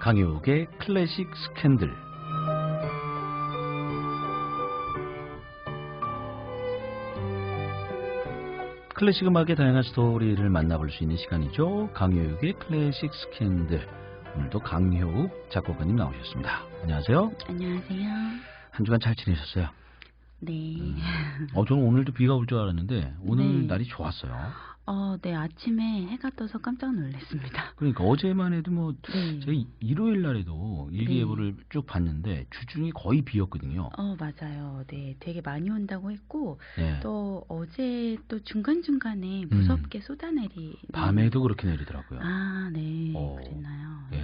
강효욱의 클래식 스캔들. 클래식 음악의 다양한 스토리를 만나볼 수 있는 시간이죠. 강효욱의 클래식 스캔들. 오늘도 강효욱 작곡가님 나오셨습니다. 안녕하세요. 안녕하세요. 한 주간 잘 지내셨어요? 네. 저는 오늘도 비가 올 줄 알았는데 오늘 네. 날이 좋았어요. 네, 아침에 해가 떠서 깜짝 놀랐습니다. 그러니까 어제만 해도 네. 저희 일요일 날에도 네. 일기예보를 쭉 봤는데 주중이 거의 비였거든요. 맞아요. 네, 되게 많이 온다고 했고 네. 또 어제 또 중간중간에 무섭게 쏟아내리는 밤에도 그렇게 내리더라고요. 아, 네. 그랬나요? 예.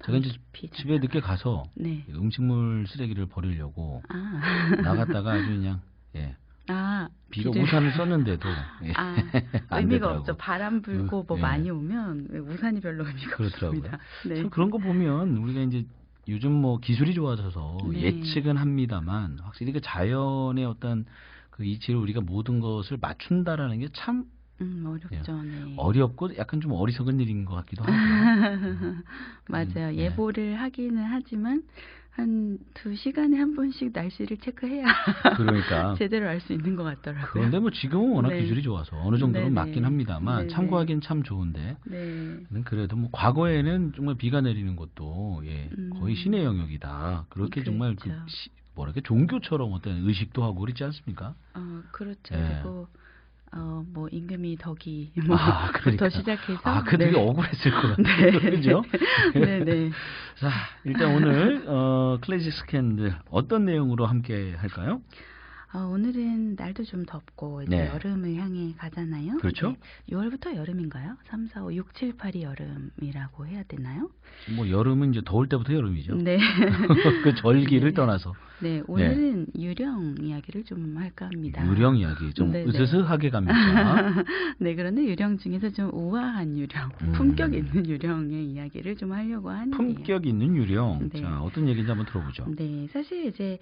제가 이제 비잖아. 집에 늦게 가서 네. 음식물 쓰레기를 버리려고 아. 나갔다가 아주 그냥 비가 우산을 썼는데도 안 의미가 되더라고. 없죠. 바람 불고 예. 많이 오면 우산이 별로 의미가 그렇더라고요. 없습니다. 네. 참 그런 거 보면 우리가 이제 요즘 기술이 좋아져서 네. 예측은 합니다만 확실히 그 자연의 어떤 그 이치를 우리가 모든 것을 맞춘다라는 게 참 어렵죠. 네. 어렵고 약간 좀 어리석은 일인 것 같기도 하고요. 맞아요. 예보를 하기는 하지만 한 2시간에 한 번씩 날씨를 체크해야 그러니까 제대로 알 수 있는 것 같더라고요. 그런데 지금은 워낙 네. 기술이 좋아서 어느 정도는 네네. 맞긴 합니다만 네네. 참고하기는 참 좋은데 네. 그래도 과거에는 정말 비가 내리는 것도 거의 신의 영역이다. 그렇게 정말 그렇죠. 종교처럼 어떤 의식도 하고 그렇지 않습니까? 그렇죠. 예. 그리고 임금이 덕이 그러니까. 부터 시작해서 그 되게 억울했을 것 같아요. 네. 그죠? 네네. 자, 일단 오늘 클래식 스캔들 어떤 내용으로 함께 할까요? 오늘은 날도 좀 덥고 이제 네. 여름을 향해 가잖아요. 그렇죠. 6월부터 여름인가요? 3, 4, 5, 6, 7, 8이 여름이라고 해야 되나요? 여름은 이제 더울 때부터 여름이죠. 네. 그 절기를 네. 떠나서. 네, 오늘은 유령 이야기를 좀 할까 합니다. 유령 이야기 좀 네네. 으스스하게 갑니다. 네, 그런데 유령 중에서 좀 우아한 유령, 품격 있는 유령의 이야기를 좀 하려고 하는데요. 품격 있는 유령. 네. 자, 어떤 얘기인지 한번 들어보죠. 네, 사실 이제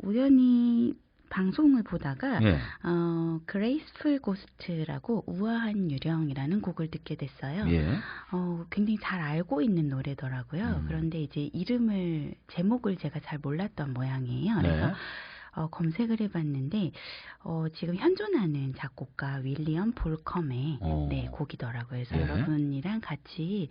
우연히 방송을 보다가 그레이스풀 고스트라고 우아한 유령이라는 곡을 듣게 됐어요. 예. 굉장히 잘 알고 있는 노래더라고요. 그런데 이제 제목을 제가 잘 몰랐던 모양이에요. 그래서 검색을 해봤는데 지금 현존하는 작곡가 윌리엄 볼컴의 곡이더라고요. 그래서 여러분이랑 같이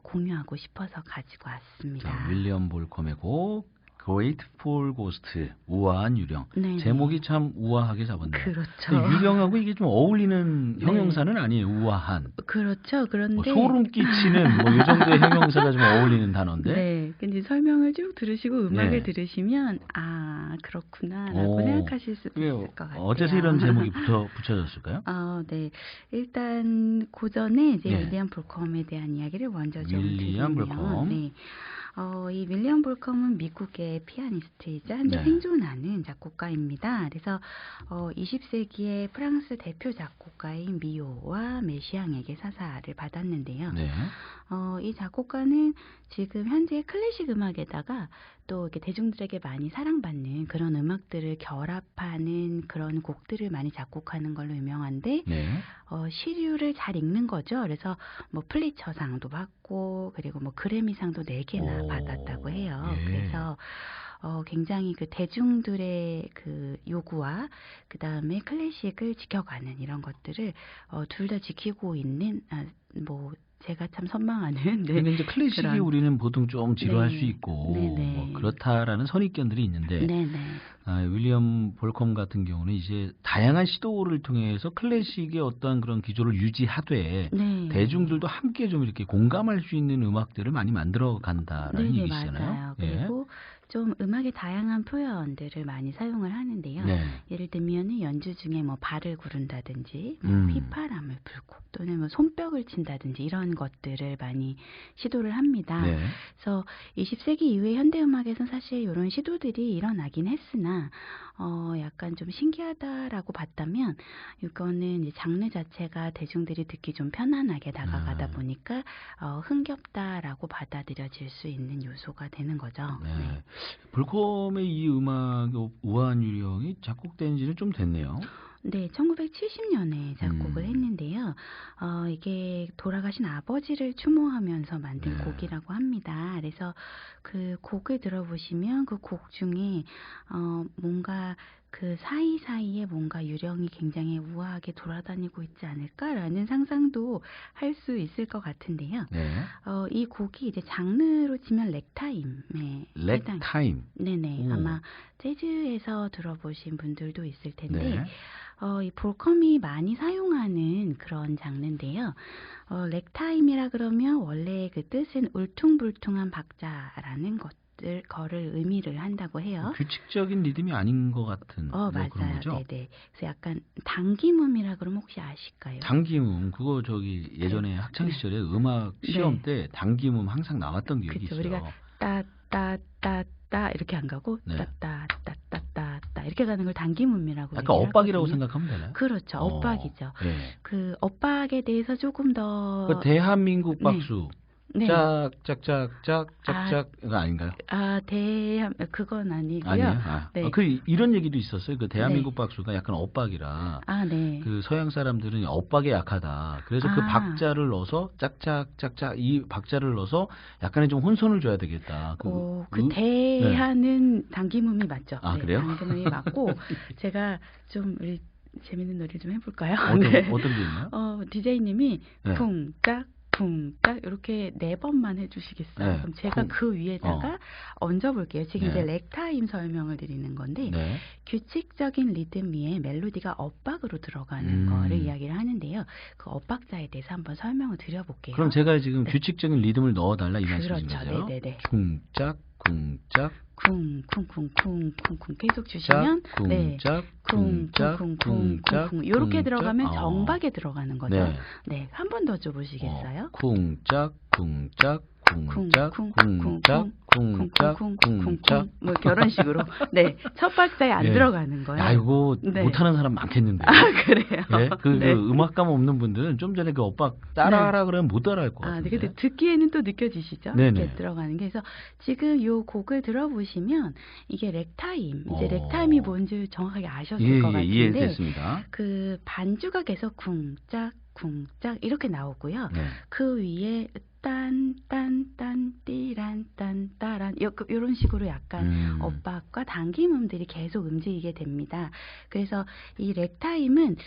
공유하고 싶어서 가지고 왔습니다. 자, 윌리엄 볼컴의 곡 Grateful Ghost, 우아한 유령. 네네. 제목이 참 우아하게 잡았네요. 그렇죠. 유령하고 이게 좀 어울리는 형용사는 아니에요. 우아한. 그렇죠. 그런데 소름 끼치는 이 정도의 형용사가 좀 어울리는 단어인데. 네. 근데 설명을 쭉 들으시고 음악을 네. 들으시면 그렇구나라고 생각하실 수도 있을 것 같아요. 어째서 이런 제목이 붙여졌을까요? 네. 일단 고전에 이제 네. 윌리엄 볼컴에 대한 이야기를 먼저 좀 윌리엄 드리면 볼컴. 네. 이 윌리엄 볼컴은 미국의 피아니스트이자 현재 생존하는 작곡가입니다. 그래서 20세기의 프랑스 대표 작곡가인 미오와 메시앙에게 사사를 받았는데요. 네. 이 작곡가는 지금 현재 클래식 음악에다가 또 이렇게 대중들에게 많이 사랑받는 그런 음악들을 결합하는 그런 곡들을 많이 작곡하는 걸로 유명한데 시류를 잘 읽는 거죠. 그래서 플리처상도 받고 그리고 그래미상도 4개나 받았다고 해요. 그래서 굉장히 그 대중들의 그 요구와 그 다음에 클래식을 지켜가는 이런 것들을 둘 다 지키고 있는 제가 참 선망하는. 근데 이제 클래식이 우리는 보통 좀 지루할 수 있고 네네. 그렇다라는 선입견들이 있는데 네네. 윌리엄 볼컴 같은 경우는 이제 다양한 시도를 통해서 클래식의 어떤 그런 기조를 유지하되 대중들도 함께 좀 이렇게 공감할 수 있는 음악들을 많이 만들어 간다라는 얘기시잖아요. 맞아요. 그리고 좀 음악의 다양한 표현들을 많이 사용을 하는데요. 예를 들면 연주 중에 발을 구른다든지 휘파람을 불고 또는 손뼉을 친다든지 이런 것들을 많이 시도를 합니다. 그래서 20세기 이후의 현대 음악에서는 사실 이런 시도들이 일어나긴 했으나 약간 좀 신기하다라고 봤다면 이거는 이제 장르 자체가 대중들이 듣기 좀 편안하게 다가가다 보니까 흥겹다라고 받아들여질 수 있는 요소가 되는 거죠. 네. 볼컴의 이 음악 우아한 유령이 작곡된 지는 좀 됐네요. 네, 1970년에 작곡을 했는데요. 이게 돌아가신 아버지를 추모하면서 만든 네. 곡이라고 합니다. 그래서 그 곡을 들어보시면 그 곡 중에 뭔가 그 사이사이에 뭔가 유령이 굉장히 우아하게 돌아다니고 있지 않을까라는 상상도 할 수 있을 것 같은데요. 네. 이 곡이 이제 장르로 치면 렉타임에 렉타임. 네네. 오. 아마 재즈에서 들어보신 분들도 있을 텐데 네. 이 볼컴이 많이 사용하는 그런 장르인데요. 렉타임이라 그러면 원래 그 뜻은 울퉁불퉁한 박자라는 거를 의미를 한다고 해요. 규칙적인 리듬이 아닌 것 같은 뭐 그런 맞아요. 거죠? 네네. 그래서 약간 당기음이라 그러면 혹시 아실까요? 당기음 그거 저기 예전에 학창 시절에 음악 시험 때 당기음 항상 나왔던 기억이 그쵸. 있어요. 우리가 따따따따 이렇게 안 가고 네. 따따따따따따 이렇게 가는 걸 당기음이라고 약간 얘기를 엇박이라고 하거든요. 생각하면 되나요? 그렇죠. 엇박이죠. 네. 그 엇박에 대해서 조금 더 그 대한민국 박수 네. 짝짝짝짝 짝짝 이거 아닌가요? 그건 아니고요. 아니에요. 네. 이런 얘기도 있었어요. 그 대한민국 네. 박수가 약간 엇박이라 네. 그 서양 사람들은 엇박에 약하다. 그래서 그 박자를 넣어서 짝짝짝짝 이 박자를 넣어서 약간의 좀 혼선을 줘야 되겠다. 대하는 당김음이 맞죠. 네, 그래요? 당김음이 맞고 제가 좀 우리 재밌는 놀이를 좀 해볼까요? 어떤 게 있나요? DJ님이 네. 쿵짝 쿵짝 이렇게 4번만 해주시겠어요? 네. 그럼 제가 그 위에다가 얹어볼게요. 지금 이제 네. 렉타임 설명을 드리는 건데 네. 규칙적인 리듬 위에 멜로디가 엇박으로 들어가는 거를 이야기를 하는데요. 그 엇박자에 대해서 한번 설명을 드려볼게요. 그럼 제가 지금 규칙적인 리듬을 넣어달라 이 말씀이신 그렇죠. 거죠? 네네네. 쿵짝 쿵짝 쿵쿵쿵쿵쿵쿵 계속 주시면 쿵짝 쿵쿵쿵쿵쿵쿵 이렇게 들어가면 정박에 들어가는 거죠. 네. 네, 한 번 더 줘보시겠어요? 쿵짝 쿵짝 쿵짝 쿵짝 쿵짝 쿵짝 뭐 이런 식으로 네, 첫 박자에 안 들어가는 거예요. 야 이거 네. 못하는 사람 많겠는데. 그래요? 네? 그 음악감 없는 분들은 좀 전에 그 엇박 따라하라 그러면 못 따라할 것 같은데. 근데 듣기에는 또 느껴지시죠? 네네. 이렇게 들어가는 게. 그래서 지금 이 곡을 들어보시면 이게 렉타임, 이제 렉타임이 뭔지 정확하게 아셨을 것 같은데 이해됐습니다. 그 반주가 계속 쿵짝 쿵짝 이렇게 나오고요. 네. 그 위에 딴딴딴 띠란 딴따란 이런 식으로 약간 엇박과 당김음들이 계속 움직이게 됩니다. 그래서 이 렉타임은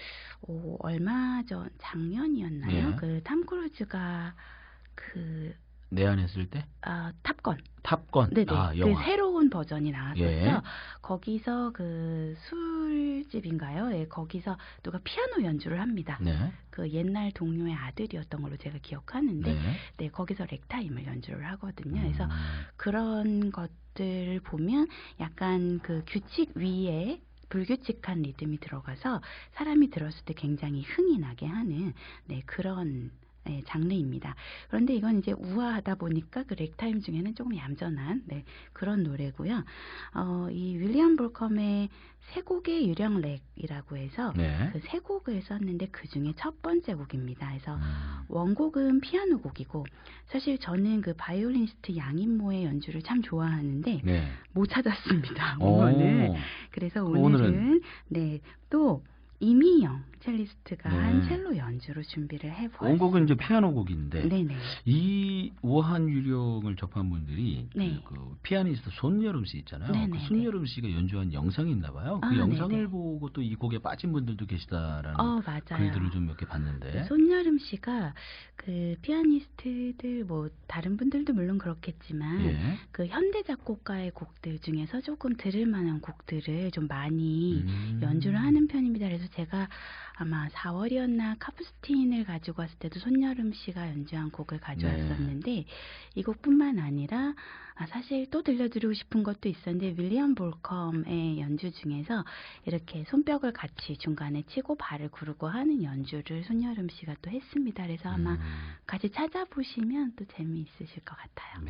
얼마 전 작년이었나요? 네. 그 탐 크루즈가 그 내한했을 때? 탑건. 네네. 영화. 그 새로운 버전이 나왔었죠. 예. 거기서 그 술집인가요? 예, 거기서 누가 피아노 연주를 합니다. 네. 그 옛날 동료의 아들이었던 걸로 제가 기억하는데, 네, 거기서 렉타임을 연주를 하거든요. 그래서 그런 것들을 보면 약간 그 규칙 위에 불규칙한 리듬이 들어가서 사람이 들었을 때 굉장히 흥이 나게 하는 그런 장르입니다. 그런데 이건 이제 우아하다 보니까 그 렉타임 중에는 조금 얌전한 그런 노래고요. 이 윌리엄 볼컴의 세 곡의 유령 렉이라고 해서 그 세 곡을 썼는데 그 중에 첫 번째 곡입니다. 그래서 원곡은 피아노 곡이고 사실 저는 그 바이올리니스트 양인모의 연주를 참 좋아하는데 못 찾았습니다. 오늘은. 그래서 오늘은 또 이미영 첼리스트가 한 첼로 연주로 준비를 해보았습니다. 원곡은 이제 피아노 곡인데 네네. 이 우아한 유령을 접한 분들이 그 피아니스트 손여름 씨 있잖아요. 그 손여름 씨가 연주한 영상이 있나 봐요. 그 영상을 보고 또 이 곡에 빠진 분들도 계시다라는 맞아요. 글들을 좀 몇 개 봤는데. 손여름 씨가 그 피아니스트들 뭐 다른 분들도 물론 그렇겠지만 그 현대 작곡가의 곡들 중에서 조금 들을 만한 곡들을 좀 많이 연주를 하는 편입니다. 그래서 제가 아마 4월이었나 카프스틴을 가지고 왔을 때도 손여름 씨가 연주한 곡을 가져왔었는데 이 곡뿐만 아니라 사실 또 들려드리고 싶은 것도 있었는데 윌리엄 볼컴의 연주 중에서 이렇게 손뼉을 같이 중간에 치고 발을 구르고 하는 연주를 손여름 씨가 또 했습니다. 그래서 아마 같이 찾아보시면 또 재미있으실 것 같아요.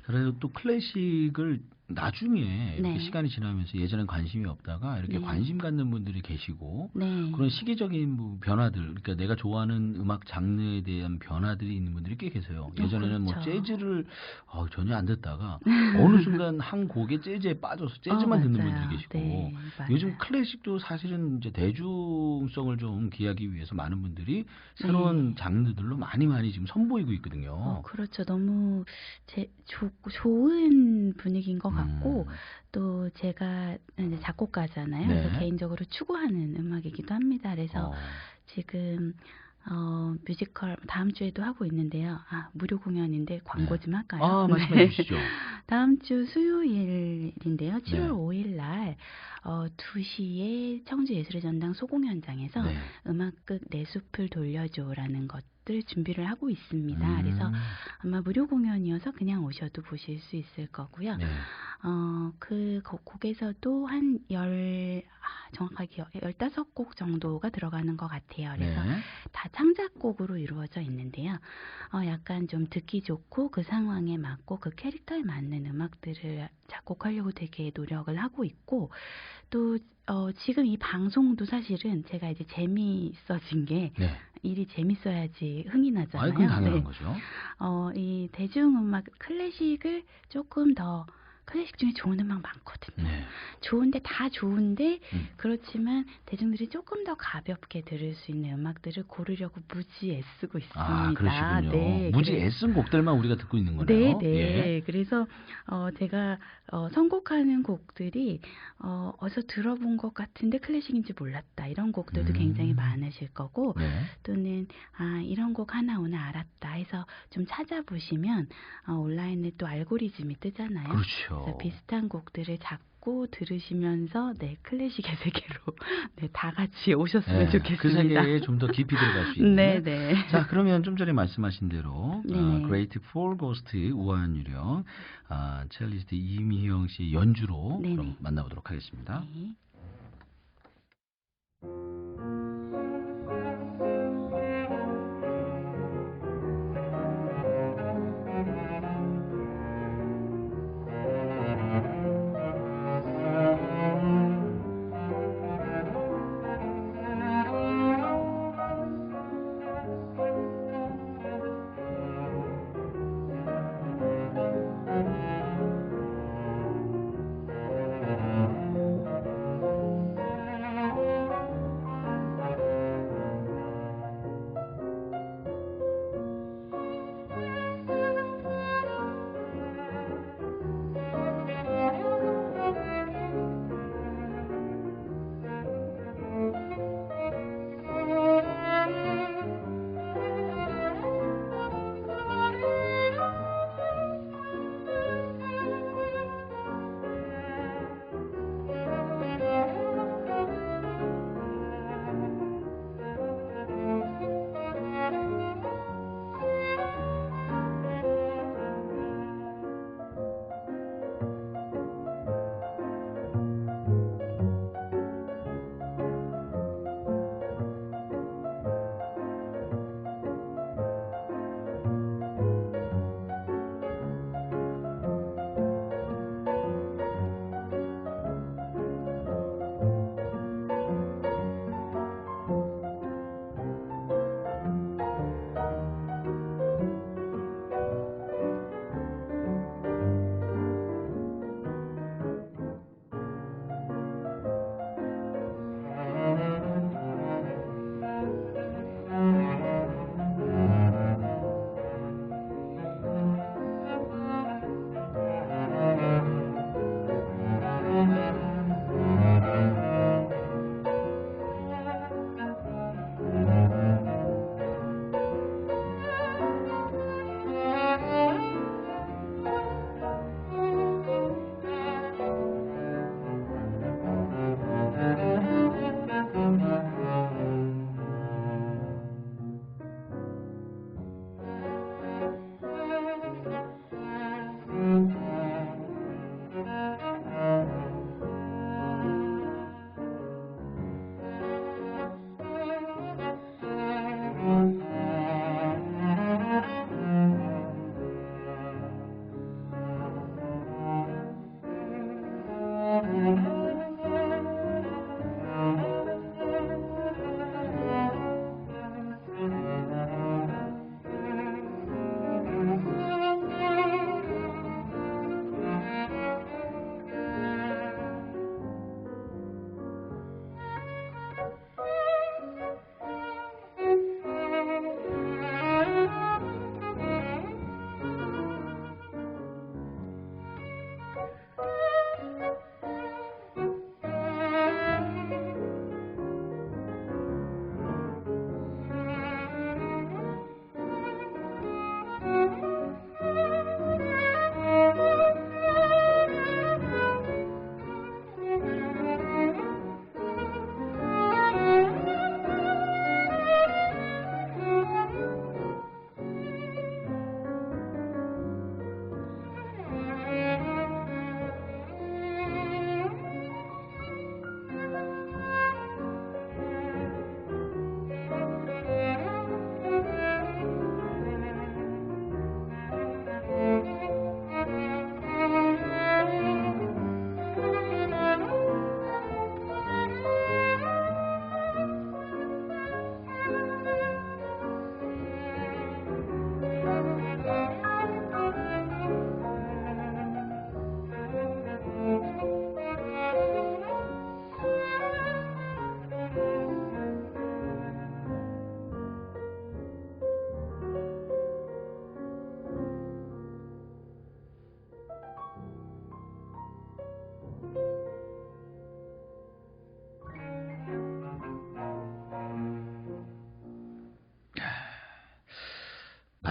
그래서 또 클래식을 나중에 이렇게 네. 시간이 지나면서 예전엔 관심이 없다가 이렇게 네. 관심 갖는 분들이 계시고 네. 그런 시기적인 뭐 변화들, 그러니까 내가 좋아하는 음악 장르에 대한 변화들이 있는 분들이 꽤 계세요. 예전에는 뭐 그렇죠. 재즈를 전혀 안 듣다가 어느 순간 한 곡의 재즈에 빠져서 재즈만 듣는 분들이 맞아요. 계시고 네. 요즘 맞아요. 클래식도 사실은 이제 대중성을 좀 기하기 위해서 많은 분들이 새로운 네. 장르들로 많이 지금 선보이고 있거든요. 그렇죠. 너무 좋은 분위기인 것 같고 음. 또 제가 이제 작곡가잖아요. 그래서 네. 개인적으로 추구하는 음악이기도 합니다. 그래서 어. 지금 뮤지컬 다음 주에도 하고 있는데요. 무료 공연인데 광고 네. 좀 할까요? 말씀해 네. 주시죠. 다음 주 수요일인데요. 7월 네. 5일 날 2시에 청주예술의 전당 소공연장에서 네. 음악극 내 숲을 돌려줘라는 것들 준비를 하고 있습니다. 그래서 아마 무료 공연이어서 그냥 오셔도 보실 수 있을 거고요. 네. 그 곡에서도 한 정확하게 15곡 정도가 들어가는 것 같아요. 그래서 네. 다 창작곡으로 이루어져 있는데요. 약간 좀 듣기 좋고 그 상황에 맞고 그 캐릭터에 맞는 음악들을 작곡하려고 되게 노력을 하고 있고 또 지금 이 방송도 사실은 제가 이제 재미있어진 게 네. 일이 재밌어야지 흥이 그건 나잖아요. 당연한 네. 거죠. 이 대중음악 클래식을 조금 더 클래식 중에 좋은 음악 많거든요. 네. 다 좋은데 그렇지만 대중들이 조금 더 가볍게 들을 수 있는 음악들을 고르려고 무지 애쓰고 있습니다. 그러시군요. 네, 무지 애쓴 곡들만 우리가 듣고 있는 거네요. 네. 예. 그래서 제가 선곡하는 곡들이 어디서 들어본 것 같은데 클래식인지 몰랐다. 이런 곡들도 굉장히 많으실 거고 네. 또는 이런 곡 하나 오늘 알았다 해서 좀 찾아보시면 온라인에 또 알고리즘이 뜨잖아요. 그렇죠. 그래서 비슷한 곡들을 잡고 들으시면서 클래식의 세계로 다 같이 오셨으면 좋겠습니다. 그 세계에 좀 더 깊이 들어갈 수 있는. 네. 자, 그러면 좀 전에 말씀하신 대로 네네. Great Four Ghost 우환유령 첼리스트 이미형 씨 연주로 네네. 그럼 만나보도록 하겠습니다. 네.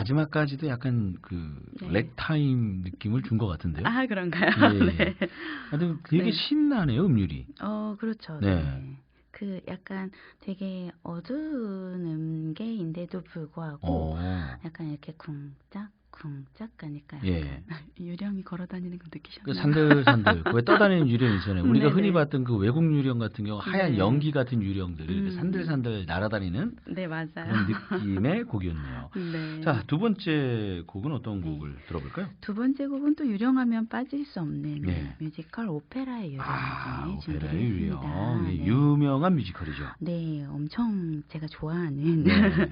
마지막까지도 약간 그 렉타임 느낌을 준 것 같은데요. 아, 그런가요? 예. 네. 하여튼 되게 네. 신나네요, 음률이. 그렇죠. 네. 네. 그 약간 되게 어두운 음계인데도 불구하고 약간 이렇게 쿵짝 가니까 약간 예. 유령이 걸어 다니는 거 그 느끼셨나요? 산들산들 그 왜 떠다니는 유령 있잖아요. 우리가 네네. 흔히 봤던 그 외국 유령 같은 경우 하얀 네. 연기 같은 유령들이 이렇게 산들산들 날아다니는 네, 맞아요. 그런 느낌의 곡이었네요. 네. 자, 두 번째 곡은 어떤 네. 곡을 들어볼까요? 두 번째 곡은 또 유령하면 빠질 수 없는 네. 뮤지컬 오페라의 유령 중에 준비를 오페라의 유령. 했습니다. 예, 네. 유명한 뮤지컬이죠. 네, 엄청 제가 좋아하는 네.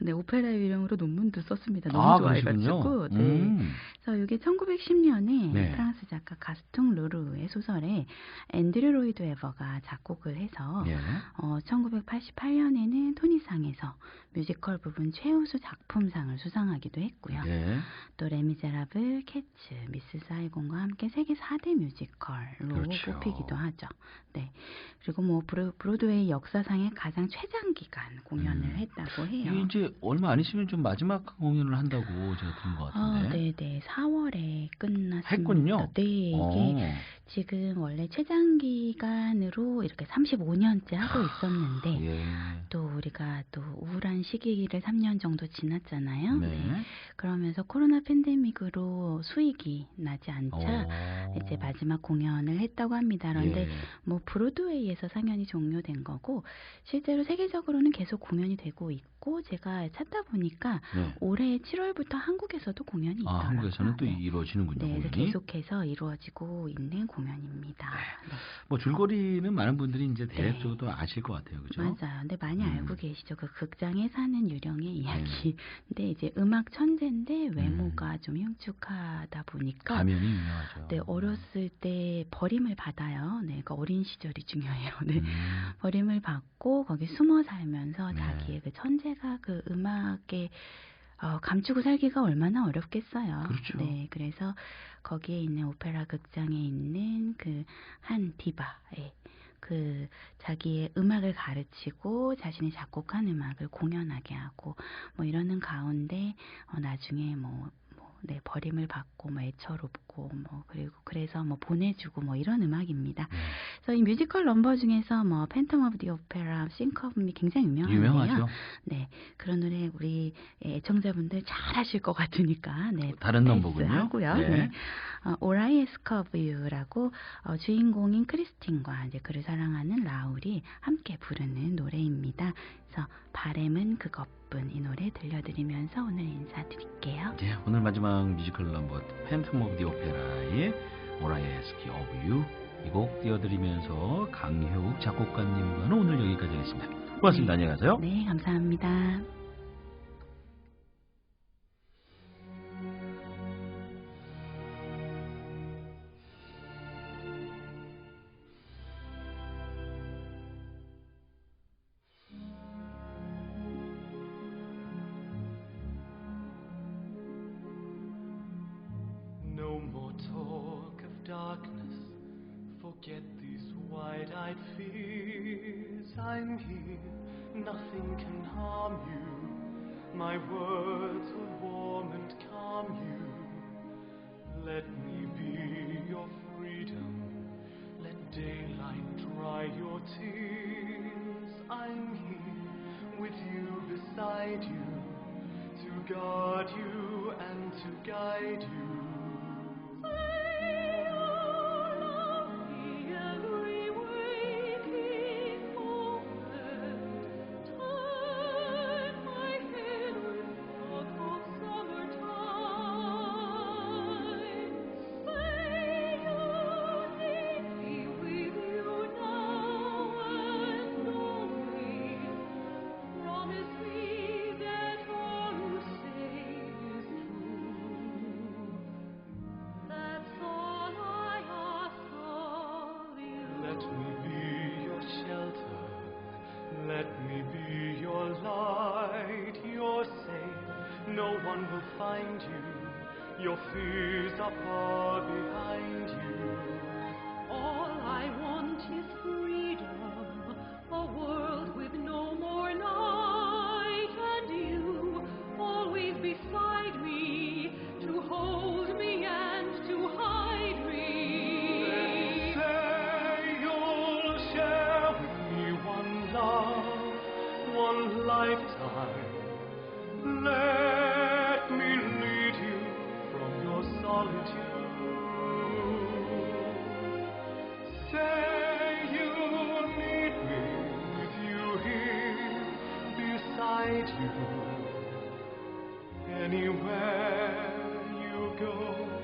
네, 오페라의 유령으로 논문도 썼습니다. 너무 좋아해가지고. 네. 그래서 이게 1910년에 네. 프랑스 작가 가스통 루르의 소설에 앤드류 로이드 에버가 작곡을 해서 예. 1988년에는 토니상에서 뮤지컬 부분 최우수 작품상을 수상하기도 했고요. 예. 또 레미제라블, 캐츠, 미스 사이곤과 함께 세계 4대 뮤지컬로 그렇죠. 뽑히기도 하죠. 네. 그리고 뭐 브로드웨이 역사상의 가장 최장 기간 공연을 했다고 해요. 이게 이제 얼마 안 있으면 좀 마지막 공연을 한다고 제가 들은 것 같은데. 네. 4월에 끝났습니다. 했군요. 네, 이게 지금 원래 최장 기간으로 이렇게 35년째 하고 있었는데 예. 또 우리가 또 우울한 시기를 3년 정도 지났잖아요. 네. 그러면서 코로나 팬데믹으로 수익이 나지 않자 이제 마지막 공연을 했다고 합니다. 그런데 뭐 브로드웨이에서 상연이 종료된 거고 실제로 세계적으로는 계속 공연이 되고 있고 제가 찾다 보니까 올해 7월부터 한국에서도 공연이 있더라고요. 한국에서는 또 이루어지는군요. 네, 공연이. 계속해서 이루어지고 있는 공연입니다. 네. 뭐 줄거리는 많은 분들이 이제 대략적으로 아실 것 같아요, 그죠? 맞아요. 근데 많이 알고 계시죠. 그 극장에 사는 유령의 이야기. 근데 이제 음악 천재인데 외모가 좀 흉측하다 보니까 가면이 유명하죠. 네, 어렸을 때 버림을 받아요. 네, 그러니까 어린 시절이 중요해요. 네, 버림을 받고 거기 숨어 살면서 자기의 그 천재가 그 음악에 감추고 살기가 얼마나 어렵겠어요. 그렇죠. 네, 그래서 거기에 있는 오페라 극장에 있는 그 한 디바의 그 자기의 음악을 가르치고 자신이 작곡한 음악을 공연하게 하고 뭐 이러는 가운데 나중에 네, 버림을 받고 뭐 애처롭고 뭐 그리고 그래서 뭐 보내주고 뭐 이런 음악입니다. 그래서 이 뮤지컬 넘버 중에서 뭐 팬텀 오브 디 오페라, 싱크 오브 미 굉장히 유명한데요. 네, 그런 노래 우리 애청자분들 잘 아실 것 같으니까 네, 다른 넘버군요. 하고요. 네. 오라이에스크 오브 유라고 주인공인 크리스틴과 이제 그를 사랑하는 라울이 함께 부르는 노래입니다. 그래서 바램은 그것뿐 이 노래 들려드리면서 오늘 인사드릴게요. 네, 오늘 마지막 뮤지컬 넘버 팬텀 오브 디 오페라의 오라이에스크 오브 유 이 곡 띄워드리면서 강효욱 작곡가님과는 오늘 여기까지 하겠습니다. 고맙습니다. 안녕히 가세요. 네, 감사합니다. No more talk of darkness, forget these wide-eyed fears. I'm here, nothing can harm you. My words will warm and calm you. Let me be your freedom, let daylight dry your tears. I'm here with you, beside you, to guard you and to guide you. Let me be your shelter, let me be your light. You're safe, no one will find you, your fears are far behind you. All I want is freedom, a world with no more night, and you always beside side. Let me lead you from your solitude. Say you need me with you here beside you. Anywhere you go,